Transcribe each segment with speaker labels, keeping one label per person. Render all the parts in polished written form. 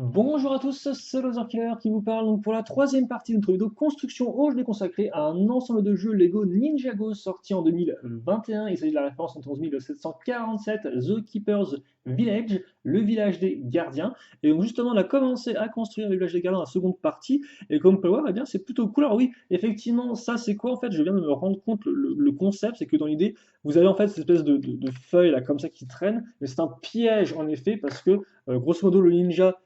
Speaker 1: Bonjour à tous, c'est Loser qui vous parle donc pour la troisième partie de notre vidéo construction où je l'ai consacrée à un ensemble de jeux Lego Ninjago sorti en 2021. Il s'agit de la référence en 1747, The Keeper's Village, le village des gardiens. Et donc justement on a commencé à construire le village des gardiens dans la seconde partie et comme on peut le voir, eh bien c'est plutôt cool. Alors oui, effectivement, ça c'est quoi en fait? Je viens de me rendre compte, le concept, c'est que dans l'idée, vous avez en fait cette espèce de feuille là comme ça qui traîne, mais c'est un piège en effet parce que grosso modo le ninja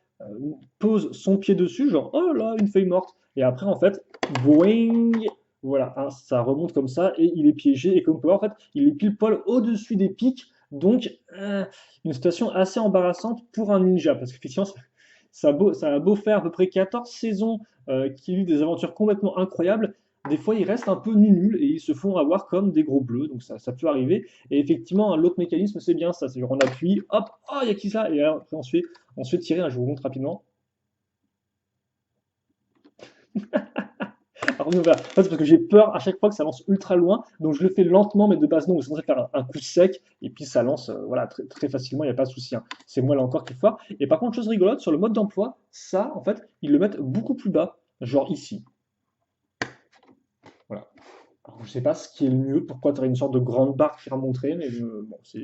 Speaker 1: pose son pied dessus, genre oh là, une feuille morte. Et après, en fait, boing, voilà, hein, ça remonte comme ça et il est piégé. Et comme on peut voir, en fait, il est pile poil au-dessus des pics. Donc, une situation assez embarrassante pour un ninja. Parce qu'effectivement, ça a beau faire à peu près 14 saisons qui vivent des aventures complètement incroyables. Des fois, ils restent un peu nuls et ils se font avoir comme des gros bleus. Donc, ça peut arriver. Et effectivement, l'autre mécanisme, c'est bien ça. C'est genre on appuie, hop, oh, il y a qui ça? Et après, on se fait tirer. Je vous montre rapidement. Alors, voilà. En fait, c'est parce que j'ai peur à chaque fois que ça lance ultra loin. Donc, je le fais lentement, mais de base, non. C'est censé faire un coup sec. Et puis, ça lance voilà, très, très facilement. Il n'y a pas de souci, hein. C'est moi là encore qui foire. Et par contre, chose rigolote, sur le mode d'emploi, ça, en fait, ils le mettent beaucoup plus bas. Genre ici. Voilà. Alors, je sais pas ce qui est le mieux, pourquoi tu aurais une sorte de grande barre qui va montrer, mais bon, je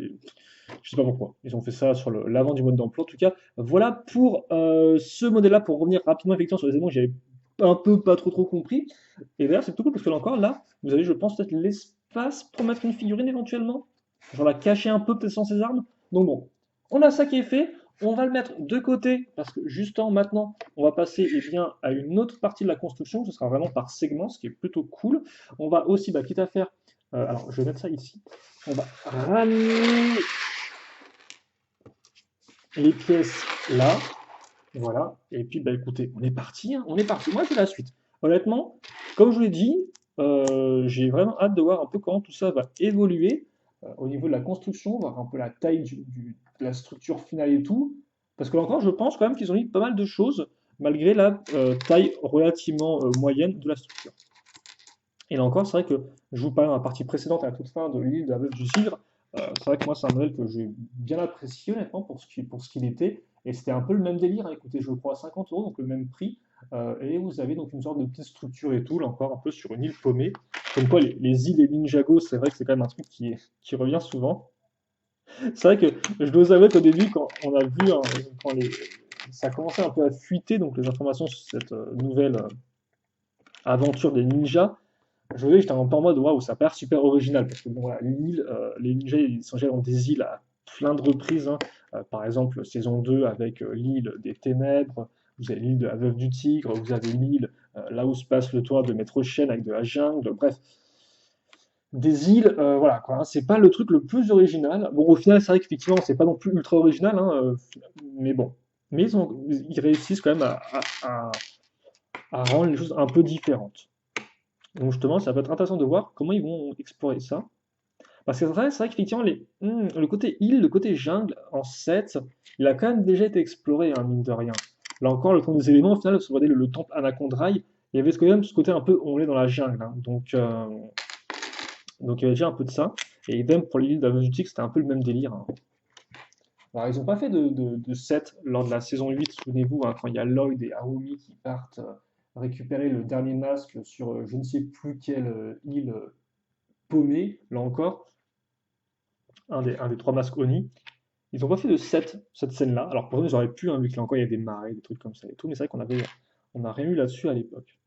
Speaker 1: sais pas pourquoi. Ils ont fait ça sur l'avant du mode d'emploi. En tout cas, voilà pour ce modèle-là, pour revenir rapidement effectivement sur les éléments que j'avais un peu pas trop compris. Et d'ailleurs, c'est plutôt cool parce que là encore, là, vous avez, je pense, peut-être l'espace pour mettre une figurine éventuellement. Genre la cacher un peu peut-être sans ses armes. Donc bon, on a ça qui est fait. On va le mettre de côté parce que justement maintenant, on va passer bien, à une autre partie de la construction. Ce sera vraiment par segment, ce qui est plutôt cool. On va aussi, bah, quitte à faire, alors je vais mettre ça ici. On va ramener les pièces là, voilà. Et puis bah écoutez, on est parti, hein, on est parti. Moi, c'est la suite. Honnêtement, comme je vous l'ai dit, j'ai vraiment hâte de voir un peu comment tout ça va évoluer au niveau de la construction, voir un peu la taille de la structure finale et tout. Parce que là encore, je pense quand même qu'ils ont mis pas mal de choses, malgré la taille relativement moyenne de la structure. Et là encore, c'est vrai que je vous parlais dans la partie précédente à la toute fin de l'île de la Veuve du Cidre. C'est vrai que moi, c'est un modèle que j'ai bien apprécié, honnêtement, pour ce qu'il était. Et c'était un peu le même délire, hein. Écoutez, je le crois à 50 euros, donc le même prix. Et vous avez donc une sorte de petite structure et tout, là encore un peu sur une île paumée. Comme quoi, les îles et Ninjago, c'est vrai que c'est quand même un truc qui revient souvent. C'est vrai que je dois avouer qu'au début, quand on a vu, hein, quand ça a commencé un peu à fuiter, donc les informations sur cette nouvelle aventure des ninjas, j'étais un peu en mode waouh, ça part super original parce que bon, voilà, l'île, les ninjas ils sont dans des îles à plein de reprises, hein. Par exemple, saison 2 avec l'île des Ténèbres, vous avez l'île de la Veuve du Tigre, vous avez l'île là où se passe le toit de Maître Chêne avec de la jungle, bref, des îles, voilà quoi, hein, c'est pas le truc le plus original. Bon, au final, c'est vrai qu'effectivement, c'est pas non plus ultra original, hein, mais bon. Mais ils réussissent quand même à rendre les choses un peu différentes. Donc justement, ça va être intéressant de voir comment ils vont explorer ça. Parce que c'est vrai qu'effectivement, le côté île, le côté jungle en 7, il a quand même déjà été exploré, hein, mine de rien. Là encore, le temps des éléments, au final, si vous regardez le temple Anacondrail, il y avait quand même ce côté un peu, on est dans la jungle, hein. Donc il y avait déjà un peu de ça. Et idem pour l'île d'Avosutique, c'était un peu le même délire, hein. Alors, ils n'ont pas fait de 7 lors de la saison 8, souvenez-vous, hein, quand il y a Lloyd et Arumi qui partent récupérer le dernier masque sur je ne sais plus quelle île paumée, là encore, un des trois masques Oni. Ils n'ont pas fait de cette scène-là. Alors pour eux, ils auraient pu, hein, vu que là encore, il y a des marées, des trucs comme ça et tout, mais c'est vrai on n'a rien eu là-dessus à l'époque.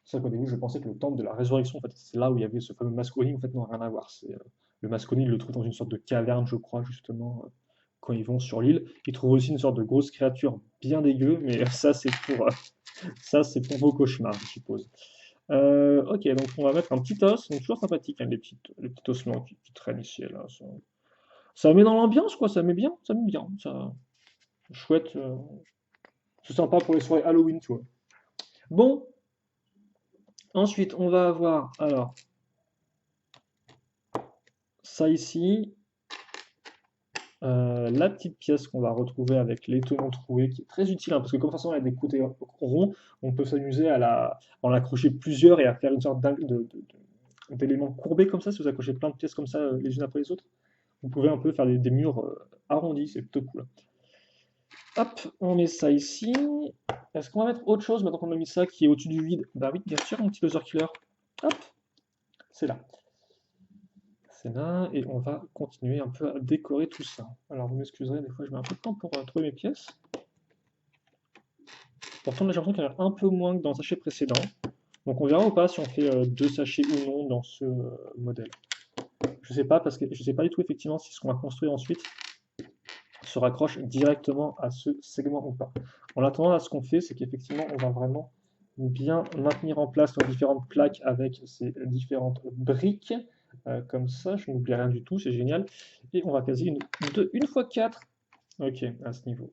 Speaker 1: C'est vrai qu'au début, je pensais que le temple de la résurrection, en fait, c'est là où il y avait ce fameux masque Oni. En fait, non, rien à voir. Le masque Oni, ils le trouvent dans une sorte de caverne, je crois, justement, quand ils vont sur l'île. Ils trouvent aussi une sorte de grosse créature bien dégueu, mais ça, c'est pour vos cauchemars, je suppose. Ok, donc on va mettre un petit os, donc toujours sympathique, hein, les petits ossements qui traînent ici et là. Ça met dans l'ambiance, quoi, ça met bien, ça, chouette, c'est sympa pour les soirées Halloween, tu vois. Bon, ensuite, on va avoir, alors, ça ici, la petite pièce qu'on va retrouver avec l'étonnant troué, qui est très utile, hein, parce que comme de toute façon, elle a des côtés ronds, on peut s'amuser à en accrocher plusieurs et à faire une sorte d'éléments courbés comme ça, si vous accrochez plein de pièces comme ça, les unes après les autres. vous pouvez un peu faire des murs arrondis, c'est plutôt cool. Hop, on met ça ici. Est-ce qu'on va mettre autre chose maintenant qu'on a mis ça qui est au-dessus du vide? Bah oui, bien sûr, mon petit laser killer. Hop, c'est là. C'est là, et on va continuer un peu à décorer tout ça. Alors vous m'excuserez, des fois je mets un peu de temps pour trouver mes pièces. Pourtant là j'ai l'impression qu'il y en a un peu moins que dans le sachet précédent. Donc on verra ou pas si on fait 2 sachets ou non dans ce modèle. Je sais pas parce que je sais pas du tout effectivement si ce qu'on va construire ensuite se raccroche directement à ce segment ou pas. En attendant, là, ce qu'on fait, c'est qu'effectivement, on va vraiment bien maintenir en place nos différentes plaques avec ces différentes briques. Comme ça, je n'oublie rien du tout, c'est génial. Et on va caser une fois 4. Ok, à ce niveau.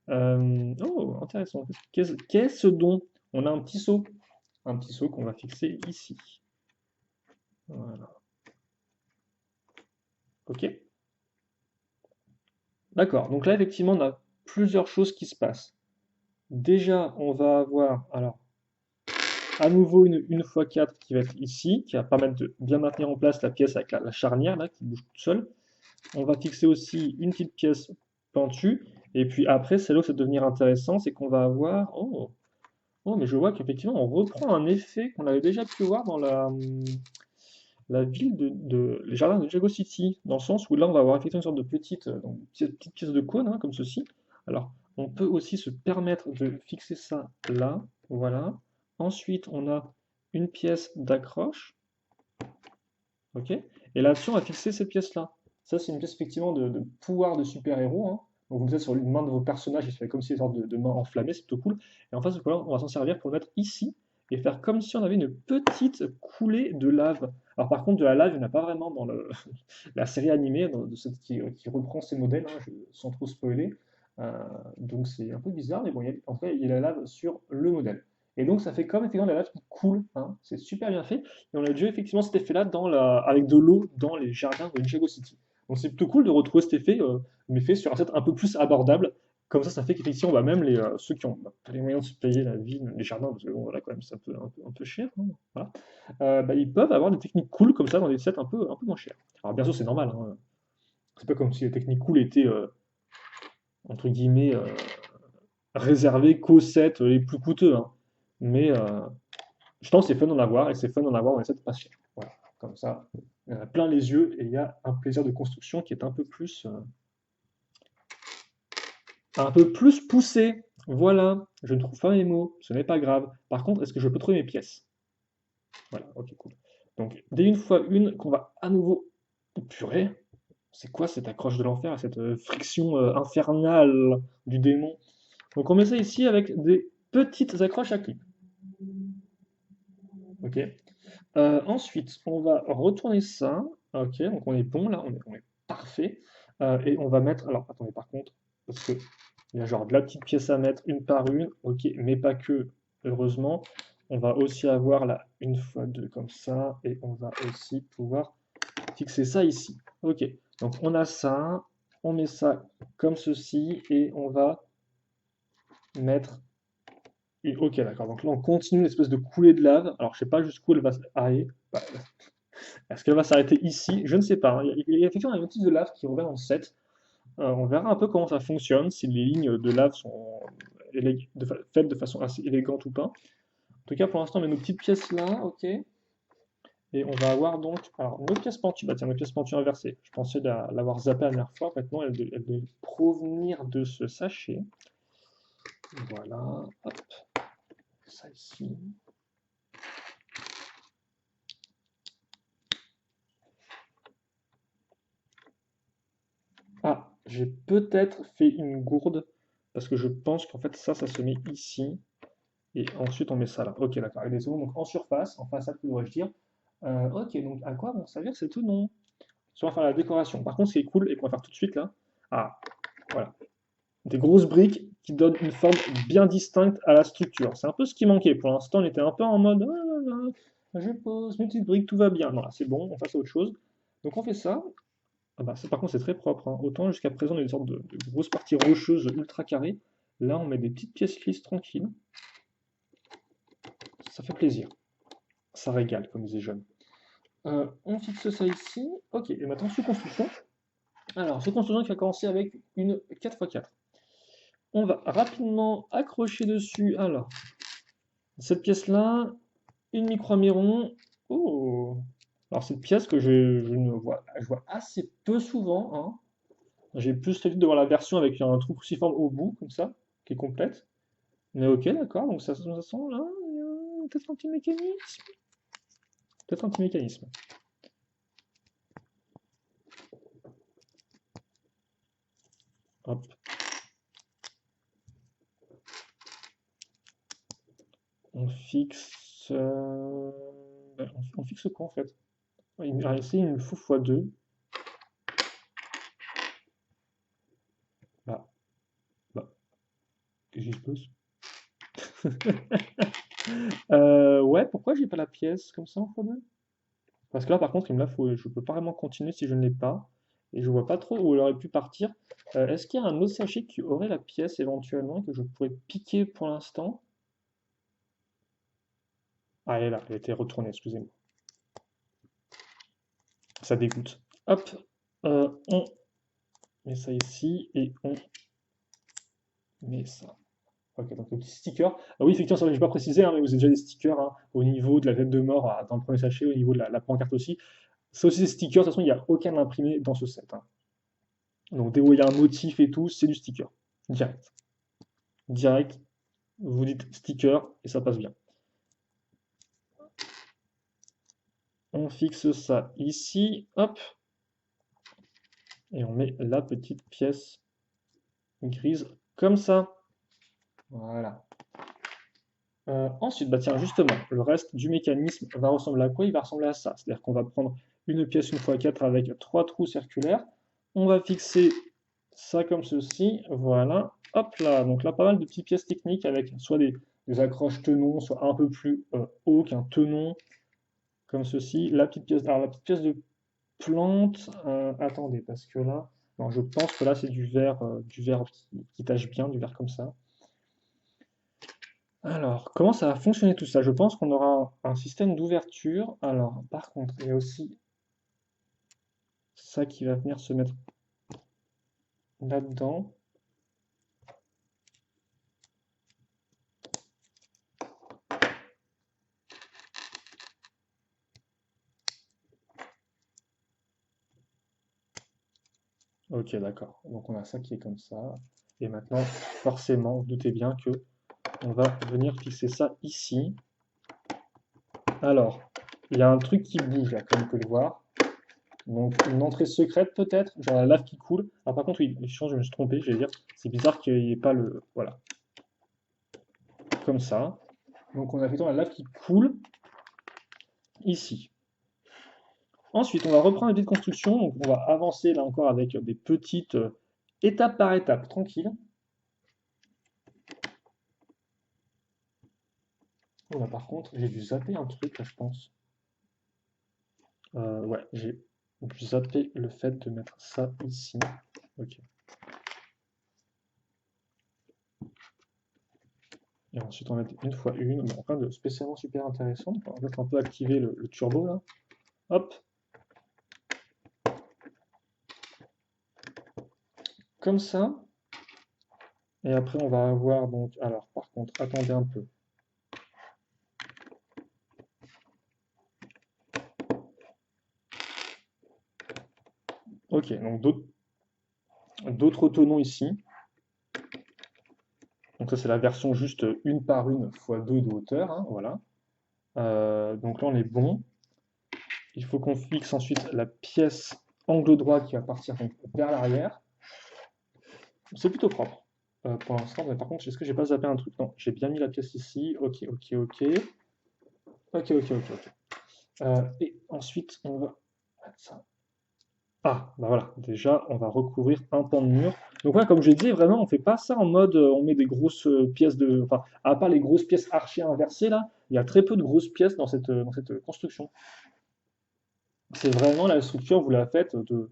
Speaker 1: Oh, intéressant. Qu'est-ce dont? On a un petit seau. Un petit seau qu'on va fixer ici. Voilà. Ok. D'accord. Donc là, effectivement, on a plusieurs choses qui se passent. Déjà, on va avoir, alors, à nouveau une fois 4 qui va être ici, qui va permettre de bien maintenir en place la pièce avec la charnière là, qui bouge toute seule. On va fixer aussi une petite pièce pentue. Et puis après, c'est là où ça va devenir intéressant, c'est qu'on va avoir. Oh, oh, mais je vois qu'effectivement, on reprend un effet qu'on avait déjà pu voir dans la ville les jardins de Jago City, dans le sens où là, on va avoir effectivement une sorte de petite pièce de cône, hein, comme ceci. Alors, on peut aussi se permettre de fixer ça là, voilà. Ensuite, on a une pièce d'accroche, ok? Et là-dessus, on va fixer cette pièce-là. Ça, c'est une pièce effectivement de pouvoir de super-héros, hein. Donc, vous êtes sur une main de vos personnages, et ça fait comme si une sorte de main enflammée, c'est plutôt cool. Et en face, on va s'en servir pour le mettre ici, et faire comme si on avait une petite coulée de lave. Alors, par contre, de la lave, il n'y en a pas vraiment dans la série animée, de cette qui reprend ces modèles, hein, sans trop spoiler. Euh, donc, c'est un peu bizarre, mais bon, en tout cas, il y a la lave sur le modèle. Et donc, ça fait comme effectivement la lave qui coule, hein. C'est super bien fait. Et on a déjà effectivement cet effet-là avec de l'eau dans les jardins de Ninjago City. Donc c'est plutôt cool de retrouver cet effet, mais fait sur un set un peu plus abordable. Comme ça fait qu'effectivement, bah, même ceux qui ont pas les moyens de se payer la vie, les jardins, parce que bon, voilà, quand même, c'est un peu cher, hein, voilà. Bah, ils peuvent avoir des techniques cool comme ça dans des sets un peu moins chers. Alors bien sûr, c'est normal, hein. C'est pas comme si les techniques cool étaient, entre guillemets, réservées qu'aux sets les plus coûteux, hein. Mais je pense que c'est fun d'en avoir, et c'est fun d'en avoir dans les sets pas chers. Voilà, comme ça, il y en a plein les yeux, et il y a un plaisir de construction qui est un peu plus poussé. Voilà, je ne trouve pas mes mots, ce n'est pas grave. Par contre, est-ce que je peux trouver mes pièces? Voilà, ok, cool. Donc, dès une fois une qu'on va à nouveau. Oh, purée, c'est quoi cette accroche de l'enfer, cette friction infernale du démon? Donc, on met ça ici avec des petites accroches à clips. Ok. Ensuite, on va retourner ça. Ok, donc on est bon là, on est parfait. Et on va mettre. Alors, attendez, par contre, parce que il y a genre de la petite pièce à mettre une par une. Ok, mais pas que, heureusement. On va aussi avoir là une fois deux comme ça. Et on va aussi pouvoir fixer ça ici. Ok, donc on a ça. On met ça comme ceci. Et on va mettre. Ok, d'accord. Donc là, on continue l'espèce de coulée de lave. Alors, je sais pas jusqu'où elle va aller. Bah, est-ce qu'elle va s'arrêter ici? Je ne sais pas, hein. Il y a effectivement un motif de lave qui revient dans le set. On verra un peu comment ça fonctionne, si les lignes de lave sont faites de façon assez élégante ou pas. En tout cas, pour l'instant, on met nos petites pièces là, ok. Et on va avoir donc, alors, nos pièces pentues. Bah tiens, nos pièces pentues inversées. Je pensais l'avoir zappé la dernière fois. Maintenant, elle doit provenir de ce sachet. Voilà, hop, ça ici. Ah, j'ai peut-être fait une gourde, parce que je pense qu'en fait, ça se met ici. Et ensuite, on met ça là. Ok, d'accord. Et les secondes, donc en surface, en façade, que devrais-je dire. Ok, donc à quoi vont servir ces tenons? On va faire la décoration. Par contre, ce qui est cool et qu'on va faire tout de suite là, ah, voilà, des grosses briques qui donnent une forme bien distincte à la structure. C'est un peu ce qui manquait. Pour l'instant, on était un peu en mode, je pose mes petites briques, tout va bien. Non, là, c'est bon, on passe à autre chose. Donc on fait ça. Ah bah, ça, par contre, c'est très propre, hein. Autant jusqu'à présent, on a une sorte de grosse partie rocheuse ultra carrée. Là, on met des petites pièces lisses tranquilles. Ça fait plaisir. Ça régale, comme disait Jeune. On fixe ça ici. Ok, et maintenant sous construction. Alors, cette construction qui va commencer avec une 4x4. On va rapidement accrocher dessus. Alors, cette pièce-là, une micro-miron. Oh! Alors, cette pièce que je vois assez peu souvent, hein. J'ai plus l'habitude de voir la version avec un trou cruciforme au bout, comme ça, qui est complète. Mais ok, d'accord, donc ça sent là, peut-être un petit mécanisme. Peut-être un petit mécanisme. Hop, on fixe. On fixe quoi en fait? Ici, il me faut x2. Bah, bah, qu'est-ce qui se passe? Ouais, pourquoi j'ai pas la pièce comme ça en x2? Parce que là, par contre, il me la faut. Je peux pas vraiment continuer si je ne l'ai pas. Et je vois pas trop où elle aurait pu partir. Est-ce qu'il y a un autre sachet qui aurait la pièce éventuellement et que je pourrais piquer pour l'instant? Ah, elle est là, elle a été retournée, excusez-moi. Ça dégoûte. Hop, on met ça ici et on met ça. Ok, donc le petit sticker. Ah oui, effectivement, ça j'ai pas précisé, hein, mais vous avez déjà des stickers hein, au niveau de la tête de mort dans le premier sachet, au niveau de la pancarte aussi. Ça aussi, des stickers, de toute façon, il n'y a aucun imprimé dans ce set, hein. Donc dès où il y a un motif et tout, c'est du sticker. Direct. Direct, vous dites sticker et ça passe bien. On fixe ça ici, hop, et on met la petite pièce grise comme ça. Voilà. Ensuite, bah tiens, justement, le reste du mécanisme va ressembler à quoi? Il va ressembler à ça. C'est-à-dire qu'on va prendre une pièce 1x4 avec trois trous circulaires. On va fixer ça comme ceci. Voilà. Hop là. Donc là, pas mal de petites pièces techniques avec soit des accroches tenons, soit un peu plus haut qu'un tenon, comme ceci. La petite pièce, alors la petite pièce de plante. Attendez, parce que là, non, je pense que là, c'est du verre qui tâche bien, du verre comme ça. Alors, comment ça va fonctionner tout ça? Je pense qu'on aura un système d'ouverture. Alors, par contre, il y a aussi ça qui va venir se mettre là-dedans. Ok, d'accord. Donc on a ça qui est comme ça. Et maintenant, forcément, vous doutez bien que on va venir fixer ça ici. Alors, il y a un truc qui bouge là, comme vous pouvez le voir. Donc une entrée secrète peut-être, genre la lave qui coule. Alors par contre, oui, je me suis trompé, je vais dire. C'est bizarre qu'il n'y ait pas le... Voilà, comme ça. Donc on a effectivement la lave qui coule ici. Ensuite, on va reprendre les petites constructions. Donc, on va avancer là encore avec des petites étape par étape, tranquille. Oh là, par contre, j'ai dû zapper un truc là, je pense. Ouais, j'ai dû zapper le fait de mettre ça ici. Ok. Et ensuite, on va mettre une fois une. Bon, rien de spécialement super intéressant. On va peut-être un peu activer le turbo là. Hop, comme ça. Et après, on va avoir donc. Alors, par contre, attendez un peu. Ok, donc d'autres tenons ici. Donc ça c'est la version juste une par une fois 2 de hauteur, hein, voilà. Donc là on est bon. Il faut qu'on fixe ensuite la pièce angle droit qui va partir donc vers l'arrière. C'est plutôt propre pour l'instant, mais par contre est-ce que j'ai pas zappé un truc? Non, j'ai bien mis la pièce ici. Ok, ok, ok. Ok, ok, ok, ok. Et ensuite on va mettre ça. Ah, bah voilà, déjà on va recouvrir un pan de mur. Donc voilà, comme je disais, vraiment on fait pas ça en mode on met des grosses pièces de. Enfin, à part les grosses pièces archées inversées là, il y a très peu de grosses pièces dans cette construction. C'est vraiment la structure, vous la faites de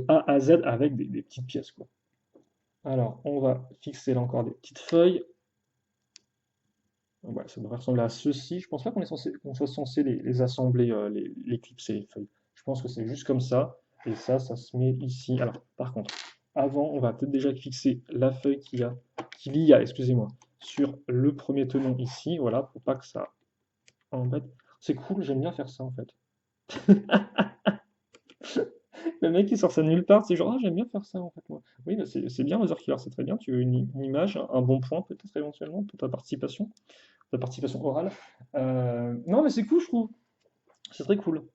Speaker 1: A à Z avec des petites pièces, quoi. Alors, on va fixer là encore des petites feuilles. Ouais, ça devrait ressembler à ceci. Je pense pas qu'on soit censé les assembler, les clips et les feuilles. Je pense que c'est juste comme ça. Et ça se met ici. Alors, par contre, avant, on va peut-être déjà fixer la feuille qu'il y a, excusez-moi, sur le premier tenon ici, voilà, pour pas que ça embête. C'est cool, j'aime bien faire ça en fait. Le mec qui sort ça de nulle part, c'est genre, ah, j'aime bien faire ça en fait, moi. Oui, bah, c'est bien, Mother Killer, c'est très bien. Tu veux une image, un bon point peut-être éventuellement pour ta participation orale. Non, mais c'est cool, je trouve. C'est très cool.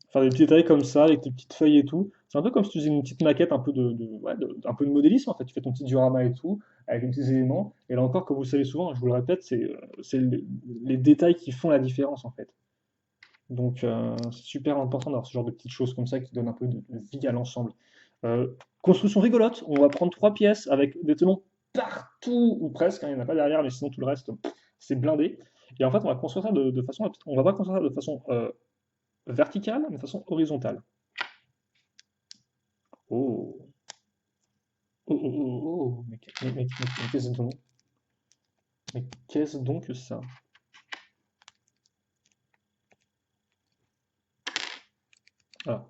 Speaker 1: Faire des petits détails comme ça, avec tes petites feuilles et tout. C'est un peu comme si tu faisais une petite maquette, un peu ouais, un peu de modélisme en fait. Tu fais ton petit diorama et tout, avec les petits éléments. Et là encore, comme vous le savez souvent, je vous le répète, c'est les détails qui font la différence en fait. Donc c'est super important d'avoir ce genre de petites choses comme ça qui donnent un peu de vie à l'ensemble. Construction rigolote, on va prendre 3 pièces avec des tenons partout, ou presque, hein, il n'y en a pas derrière, mais sinon tout le reste, c'est blindé. Et en fait, on va construire ça de façon, on va pas construire ça de façon verticale, mais de façon horizontale. Oh, oh, oh, oh, oh. Mais qu'est-ce donc? Mais qu'est-ce donc que ça? Ah,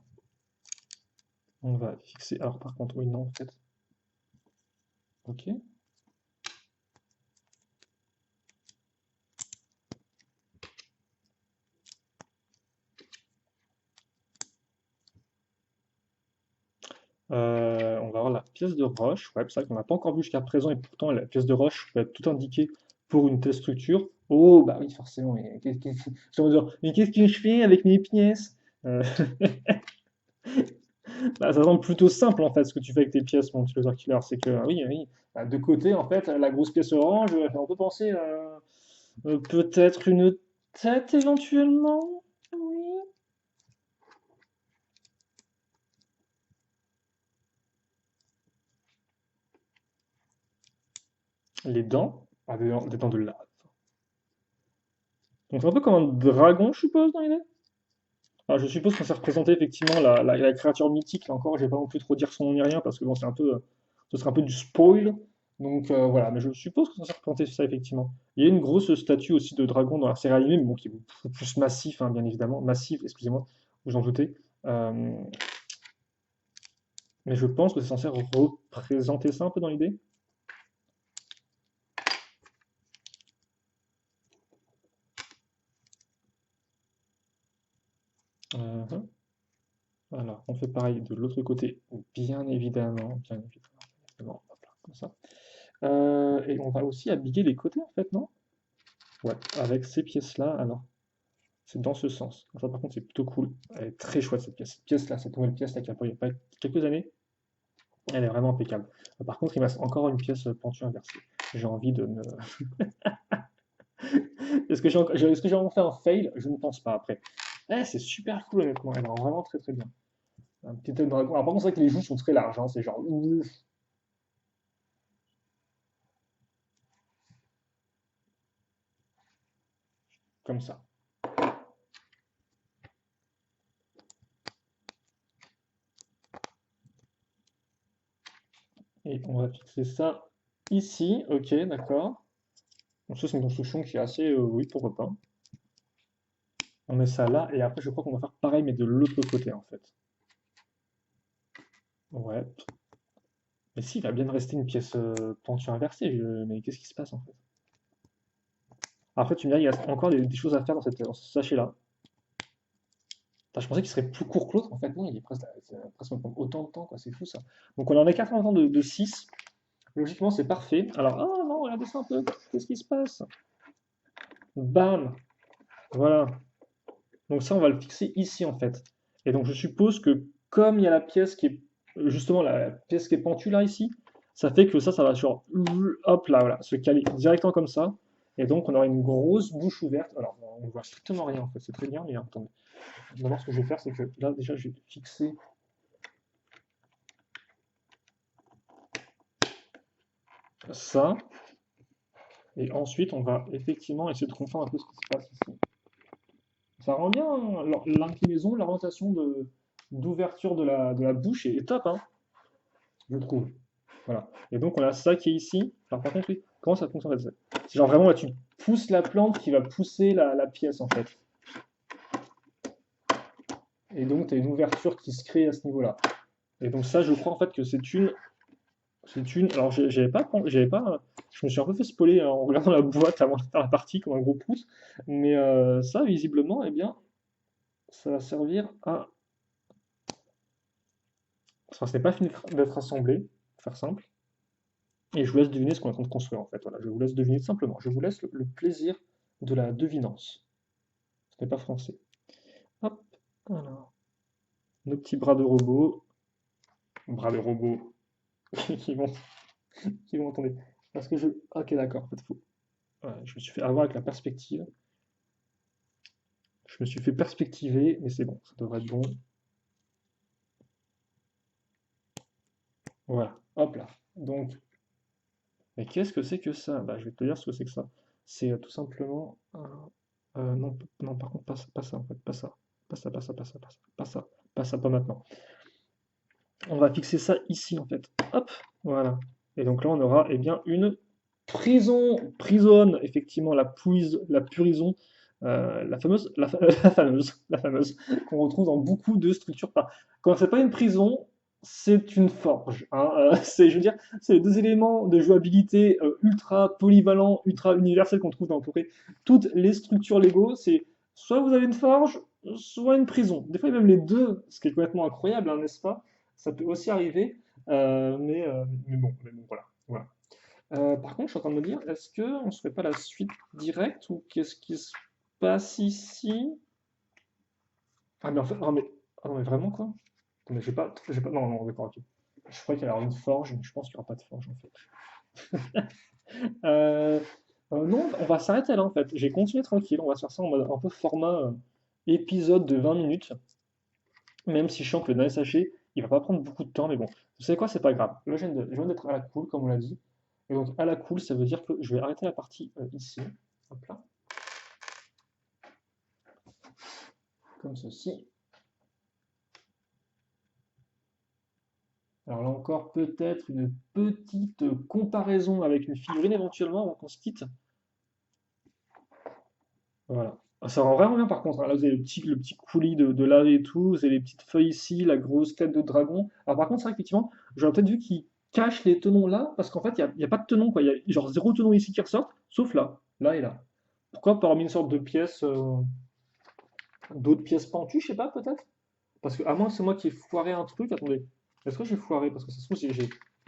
Speaker 1: on va fixer. Alors par contre, oui, non, en fait. Ok. On va avoir la pièce de roche. Ouais, c'est vrai qu'on n'a pas encore vu jusqu'à présent, et pourtant la pièce de roche peut être tout indiquée pour une telle structure. Oh, bah oui, forcément. Mais qu'est-ce que je fais avec mes pièces? Euh, Bah, ça semble plutôt simple en fait ce que tu fais avec tes pièces, mon petit laser killer. C'est que, oui, oui, bah, de côté, en fait, la grosse pièce orange, on peut penser peut-être une tête éventuellement. Oui. Les dents, ah, des dents de lave. Donc c'est un peu comme un dragon, je suppose, dans l'idée. Alors, je suppose que ça représentait effectivement la créature mythique. Là encore, je vais pas non plus trop dire son nom ni rien parce que bon, ce serait un peu du spoil. Donc voilà, mais je suppose que ça représentait ça effectivement. Il y a une grosse statue aussi de dragon dans la série animée, mais bon, qui est beaucoup plus massif, hein, bien évidemment, massive, excusez-moi, vous en doutez. Euh, mais je pense que c'est censé représenter ça un peu dans l'idée. Euh, voilà, on fait pareil de l'autre côté, bien évidemment, bien évidemment, hop là, comme ça. Et on va aussi habiller les côtés en fait, non? Ouais, avec ces pièces-là, alors, c'est dans ce sens. Ça, par contre, c'est plutôt cool. Elle est très chouette, cette pièce. Cette pièce-là, cette nouvelle pièce-là, qui a il y a pas quelques années, elle est vraiment impeccable. Par contre, il me reste encore une pièce pentue inversée. J'ai envie de me... Est-ce que j'ai vraiment fait un fail? Je ne pense pas, après. Eh, c'est super cool, honnêtement. Elle est vraiment très très bien. Un petit œil de dragon. Alors, par contre, c'est vrai que les joues sont très larges, hein. C'est genre... ouf, comme ça. Et on va fixer ça ici. Ok, d'accord. Donc ça, c'est une construction qui est assez... oui, pourquoi pas. On met ça là, et après je crois qu'on va faire pareil, mais de l'autre côté en fait. Ouais. Mais si, il va bien rester une pièce pentue inversée, mais qu'est-ce qui se passe en fait? Après tu me diras, il y a encore des choses à faire dans ce sachet-là. Putain, je pensais qu'il serait plus court que l'autre, en fait non, il est presque, presque autant de temps, quoi, c'est fou ça. Donc on en a 80 temps de 6. Logiquement c'est parfait. Alors, oh non, regardez ça un peu, qu'est-ce qui se passe? Bam! Voilà. Donc ça, on va le fixer ici en fait. Et donc je suppose que comme il y a la pièce qui est justement la pièce qui est pentue là ici, ça fait que ça va sur hop là, voilà, se caler directement comme ça. Et donc on aura une grosse bouche ouverte. Alors on ne voit strictement rien en fait, c'est très bien, mais attendez. D'abord ce que je vais faire, c'est que là déjà je vais fixer ça. Et ensuite on va effectivement essayer de comprendre un peu ce qui se passe ici. Ça rend bien hein, l'inclinaison, l'orientation d'ouverture de la bouche est top, hein, je trouve. Voilà. Et donc on a ça qui est ici. Alors par contre, oui, comment ça fonctionne en fait? C'est genre vraiment là, tu pousses la plante qui va pousser la pièce en fait. Et donc, tu as une ouverture qui se crée à ce niveau-là. Et donc ça, je crois en fait que alors je me suis un peu fait spoiler en regardant la boîte avant de faire la partie comme un gros pouce, mais ça, visiblement, eh bien, ça va servir à... Enfin, ce n'est pas fini d'être assemblé, pour faire simple, et je vous laisse deviner ce qu'on est en train de construire en fait. Voilà, je vous laisse deviner tout simplement. Je vous laisse le plaisir de la devinance. Ce n'est pas français. Hop, alors, nos petits bras de robot qui vont, attendez, parce que je... Ok, d'accord, en fait, ouais, je me suis fait avoir avec la perspective. Je me suis fait perspectiver, mais c'est bon, ça devrait être bon. Voilà, hop là. Donc, mais qu'est-ce que c'est que ça? Bah, je vais te dire ce que c'est que ça. C'est tout simplement non, non, par contre, pas ça, en fait, pas ça. Pas ça, pas ça, pas ça, pas ça, pas ça, pas ça, pas maintenant. On va fixer ça ici, en fait. Hop, voilà. Et donc là, on aura eh bien une prison, effectivement, la purison, la fameuse, la fameuse, qu'on retrouve dans beaucoup de structures. Quand c'est pas une prison, c'est une forge, hein. Je veux dire, c'est les deux éléments de jouabilité ultra polyvalents, ultra universels qu'on trouve dans à peu près toutes les structures Lego. C'est soit vous avez une forge, soit une prison. Des fois, il y a même les deux, ce qui est complètement incroyable, hein, n'est-ce pas? Ça peut aussi arriver, mais bon, voilà. Voilà. Par contre, je suis en train de me dire, est-ce qu'on ne se fait pas la suite directe ou qu'est-ce qui se passe ici? Ah, mais en fait, ah non, mais vraiment quoi? Attends, mais non, non, d'accord, ok. Je crois qu'il y a une forge, mais je pense qu'il n'y aura pas de forge en fait. Euh, non, on va s'arrêter là en fait. J'ai continué tranquille, on va se faire ça en mode un peu format épisode de 20 minutes, même si je sens que le dernier sachet, il va pas prendre beaucoup de temps, mais bon, vous savez quoi, c'est pas grave. Là, je viens d'être à la cool, comme on l'a dit. Et donc, à la cool, ça veut dire que je vais arrêter la partie ici. Hop là, comme ceci. Alors là encore, peut-être une petite comparaison avec une figurine éventuellement avant qu'on se quitte. Voilà. Ah, ça rend vraiment bien par contre, hein. Là, vous avez le petit coulis de lave et tout, vous avez les petites feuilles ici, la grosse tête de dragon. Alors par contre, c'est vrai qu'effectivement, j'aurais peut-être vu qu'ils cachent les tenons là, parce qu'en fait, il y a pas de tenon, quoi. Il y a genre zéro tenon ici qui ressort, sauf là et là. Pourquoi pas avoir mis une sorte de pièce, d'autres pièces pentues, je sais pas, peut-être? Parce que, à moins que c'est moi qui ai foiré un truc, attendez. Est-ce que j'ai foiré? Parce que ça se trouve,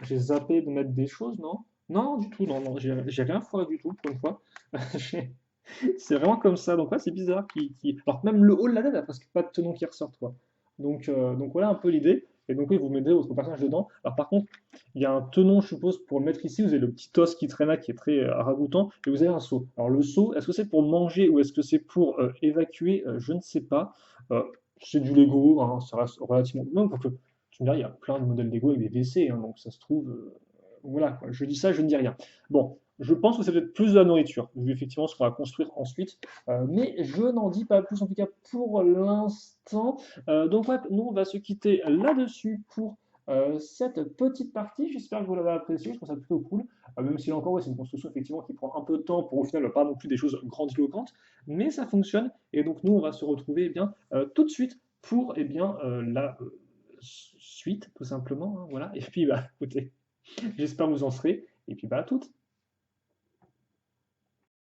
Speaker 1: j'ai zappé de mettre des choses, non? Non, du tout, non, non, j'ai rien foiré du tout, pour une fois. J'ai- C'est vraiment comme ça, donc ouais, c'est bizarre. Alors que même le haut de la tête a presque pas de tenon qui ressortent, quoi. Donc voilà un peu l'idée. Et donc oui, vous mettez votre personnage dedans. Alors par contre, il y a un tenon, je suppose, pour le mettre ici. Vous avez le petit os qui traîne là, qui est très ragoûtant. Et vous avez un seau. Alors le seau, est-ce que c'est pour manger ou est-ce que c'est pour évacuer? Je ne sais pas. Euh, c'est du Lego, hein, ça reste relativement... Non, parce que tu me diras, il y a plein de modèles Lego avec des WC, hein, donc ça se trouve... voilà, quoi. Je dis ça, je ne dis rien. Bon, je pense que c'est peut-être plus de la nourriture, vu effectivement ce qu'on va construire ensuite. Mais je n'en dis pas plus, en tout cas pour l'instant. Donc ouais, nous on va se quitter là-dessus pour cette petite partie. J'espère que vous l'avez apprécié, je trouve ça plutôt cool. Même si là encore, ouais, c'est une construction effectivement qui prend un peu de temps pour au final pas non plus des choses grandiloquentes, mais ça fonctionne. Et donc nous on va se retrouver eh bien, tout de suite pour eh bien, la suite, tout simplement, hein, voilà. Et puis bah écoutez, j'espère que vous en serez. Et puis bah à toutes.